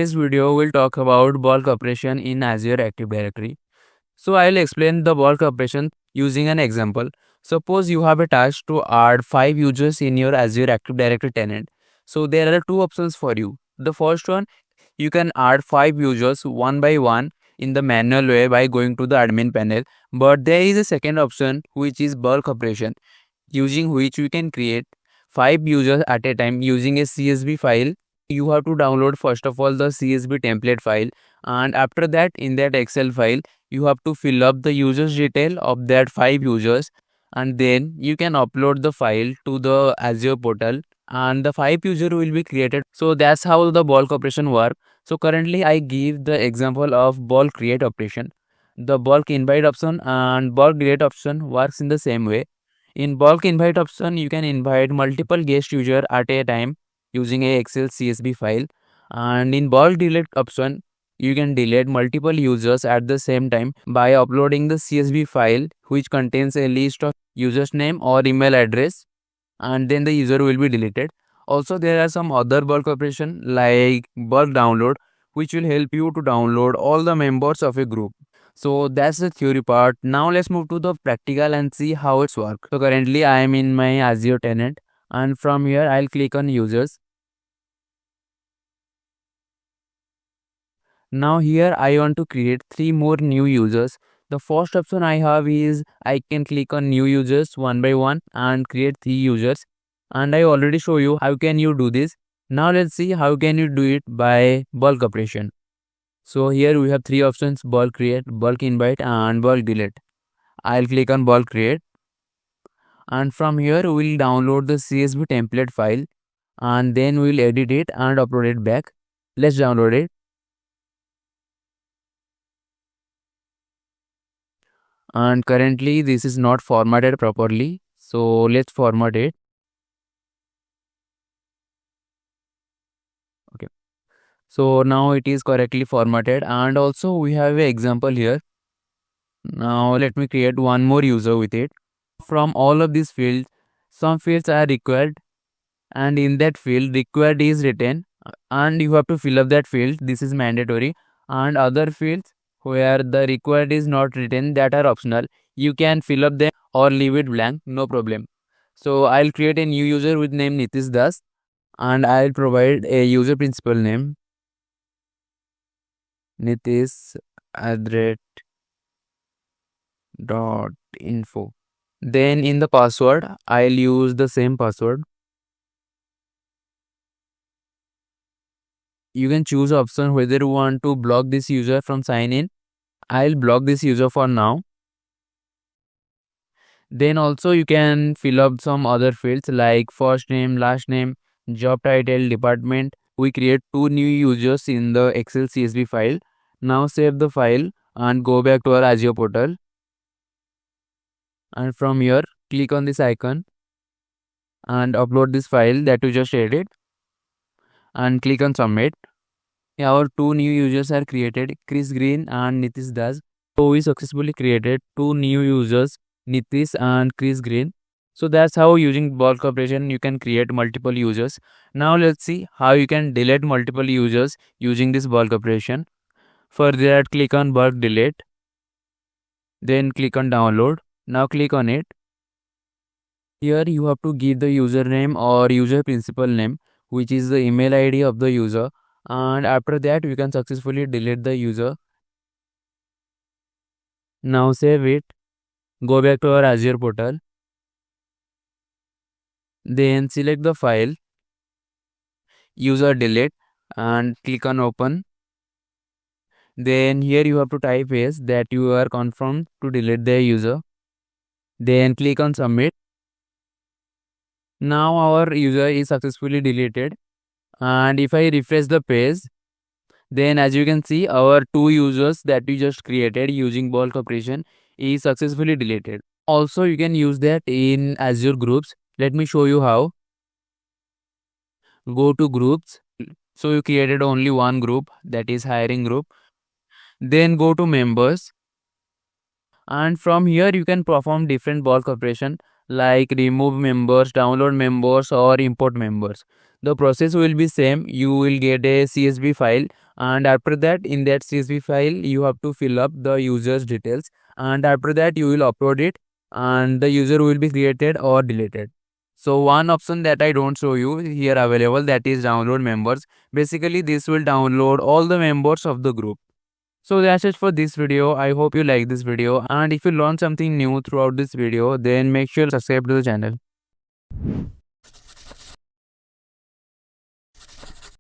this video, we'll talk about bulk operation in Azure Active Directory. So I'll explain the bulk operation using an example. Suppose you have a task to add 5 users in your Azure Active Directory tenant. So there are two options for you. The first one, you can add 5 users one by one in the manual way by going to the admin panel. But there is a second option which is bulk operation, using which we can create 5 users at a time using a CSV file. You have to download first of all the CSV template file, and after that in that Excel file you have to fill up the users detail of that 5 users, and then you can upload the file to the Azure portal and the 5 user will be created. So that's how the bulk operation work. So currently I give the example of bulk create operation. The bulk invite option and bulk delete option works in the same way. In bulk invite option, you can invite multiple guest user at a time using a Excel CSV file. And in bulk delete option, you can delete multiple users at the same time by uploading the CSV file which contains a list of users name or email address, and then the user will be deleted. Also, there are some other bulk operation like bulk download which will help you to download all the members of a group. So that's the theory part. Now let's move to the practical and see how it's work. So currently I am in my Azure tenant, and from here I'll click on users. Now here I want to create 3 more new users. The first option I have is I can click on new users one by one and create 3 users. And I already show you how can you do this. Now let's see how can you do it by bulk operation. So here we have 3 options: bulk create, bulk invite and bulk delete. I'll click on bulk create, and from here we'll download the CSV template file and then we'll edit it and upload it back. Let's download it. And currently this is not formatted properly, so let's format it. Okay, so now it is correctly formatted, and also we have an example here. Now let me create one more user with it. From all of these fields, some fields are required, and in that field required is written and you have to fill up that field. This is mandatory. And other fields where the required is not written, that are optional. You can fill up them or leave it blank, no problem. So I'll create a new user with name Nitish Das, and I'll provide a user principal name nitish@info. Then in the password I'll use the same password. You can choose option whether you want to block this user from sign in. I'll block this user for now. Then also you can fill up some other fields like first name, last name, job title, department. We create 2 new users in the Excel CSV file. Now save the file and go back to our Azure portal. And from here click on this icon and upload this file that you just edit and click on submit. Our 2 new users are created, Chris Green and Nitish Das. So we successfully created 2 new users, Nitish and Chris Green. So that's how using bulk operation you can create multiple users. Now let's see how you can delete multiple users using this bulk operation. For that, click on bulk delete. Then click on download. Now click on it. Here you have to give the username or user principal name, which is the email ID of the user. And after that you can successfully delete the user. Now save it. Go back to our Azure portal. Then select the file, user delete, and click on open. Then here you have to type yes that you are confirmed to delete the user. Then click on submit. Now our user is successfully deleted. And if I refresh the page, then as you can see our 2 users that we just created using bulk operation is successfully deleted. Also you can use that in Azure groups. Let me show you how. Go to groups. So you created only one group, that is hiring group. Then go to members, and from here you can perform different bulk operation like remove members, download members, or import members. The process will be same. You will get a CSV file, and after that, in that CSV file, you have to fill up the user's details, and after that, you will upload it, and the user will be created or deleted. So one option that I don't show you here available, that is download members. Basically, this will download all the members of the group. So that's it for this video. I hope you like this video, and if you learned something new throughout this video, then make sure to subscribe to the channel.